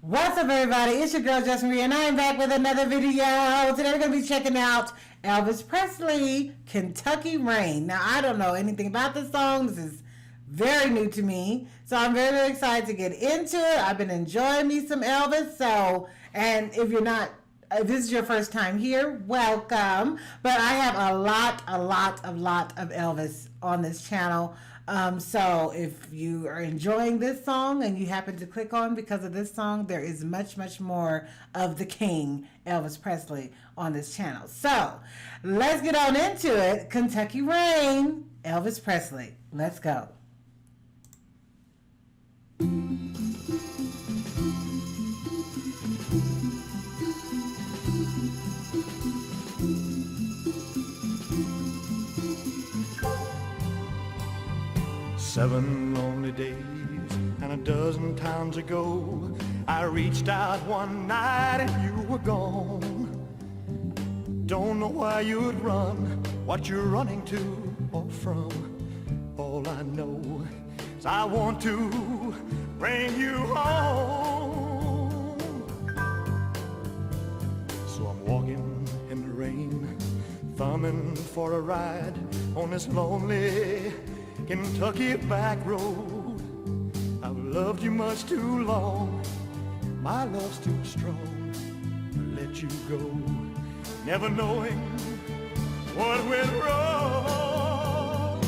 What's up, everybody? It's your girl, Just Marie, and I am back with another video. Today we're going to be checking out Elvis Presley, Kentucky Rain. Now, I don't know anything about this song. This is very new to me, so I'm very, very excited to get into it. I've been enjoying me some Elvis, and if you're not, if this is your first time here, welcome. But I have a lot of Elvis on this channel. So if you are enjoying this song and you happen to click on because of this song, there is much more of the King, Elvis Presley, on this channel. So let's get on into it. Kentucky Rain, Elvis Presley. Let's go. Seven lonely days and a dozen towns ago, I reached out one night and you were gone. Don't know why you'd run, what you're running to or from. All I know is I want to bring you home. So I'm walking in the rain, thumbing for a ride on this lonely Kentucky back road. I've loved you much too long, my love's too strong to let you go, never knowing what went wrong.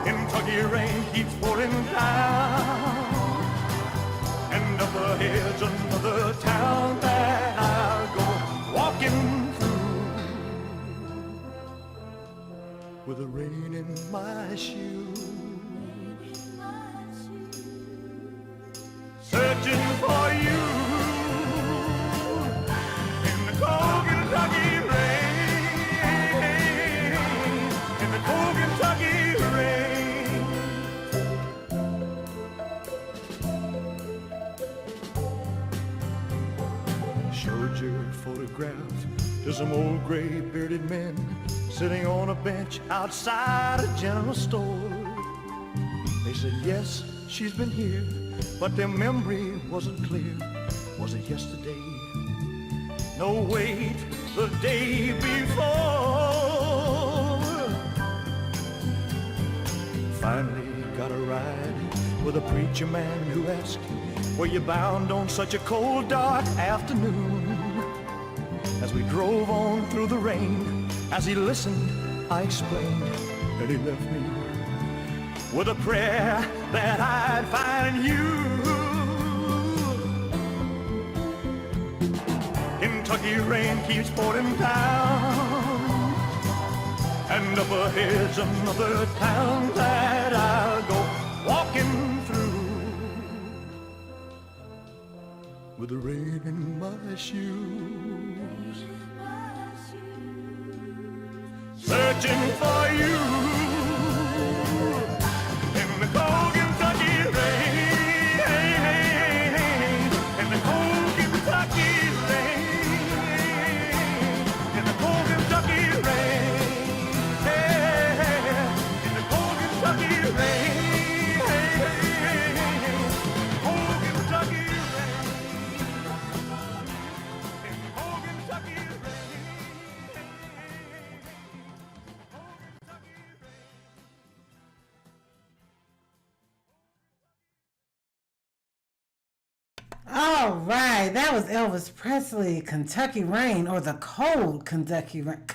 Kentucky rain keeps pouring down, and up ahead's another town that I'll go walking with the rain in my shoes, searching for you in the cold Kentucky rain, in the cold Kentucky rain. Showed your photograph to some old gray bearded men sitting on a bench outside a general store. They said, yes, she's been here, but their memory wasn't clear. Was it yesterday? No, wait, the day before. Finally got a ride with a preacher man who asked, were you bound on such a cold, dark afternoon? As we drove on through the rain, as he listened, I explained, and he left me with a prayer that I'd find you. Kentucky rain keeps pouring down, and up ahead's another town that I'll go walking through with the rain in my shoes, searching for you in the cold Kentucky rain, in the cold Kentucky rain, in the cold Kentucky rain, in the cold Kentucky rain, cold Kentucky rain, in the cold Kentucky rain. All right, that was Elvis Presley, Kentucky Rain, or the cold Kentucky Rain.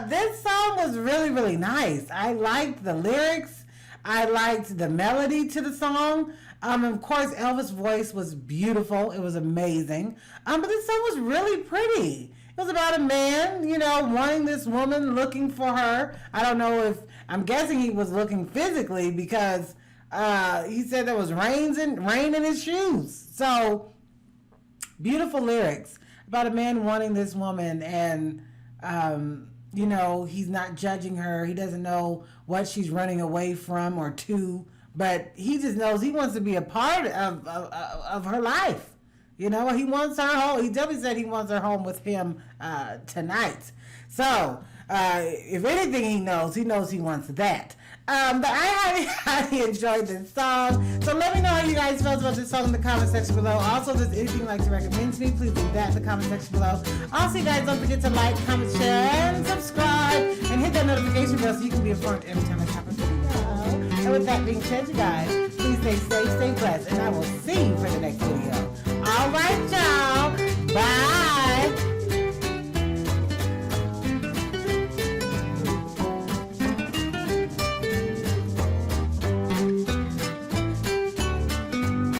This song was really nice. I liked the lyrics. I liked the melody to the song. Of course, Elvis' voice was beautiful. It was amazing. But this song was really pretty. It was about a man, wanting this woman, looking for her. I don't know if, I'm guessing he was looking physically because he said there was rain in his shoes. So beautiful lyrics about a man wanting this woman, and he's not judging her. He doesn't know what she's running away from or to, but he just knows he wants to be a part of her life. He wants her home. He definitely said he wants her home with him tonight. So if anything he knows he wants that. But I highly, highly enjoyed this song. So let me know how you guys felt about this song in the comment section below. Also, if there's anything you'd like to recommend to me, please leave that in the comment section below. Also, you guys don't forget to like, comment, share, and subscribe. And hit that notification bell so you can be informed every time I drop a video. And with that being said, you guys, please stay safe, stay blessed, and I will see you for the next video.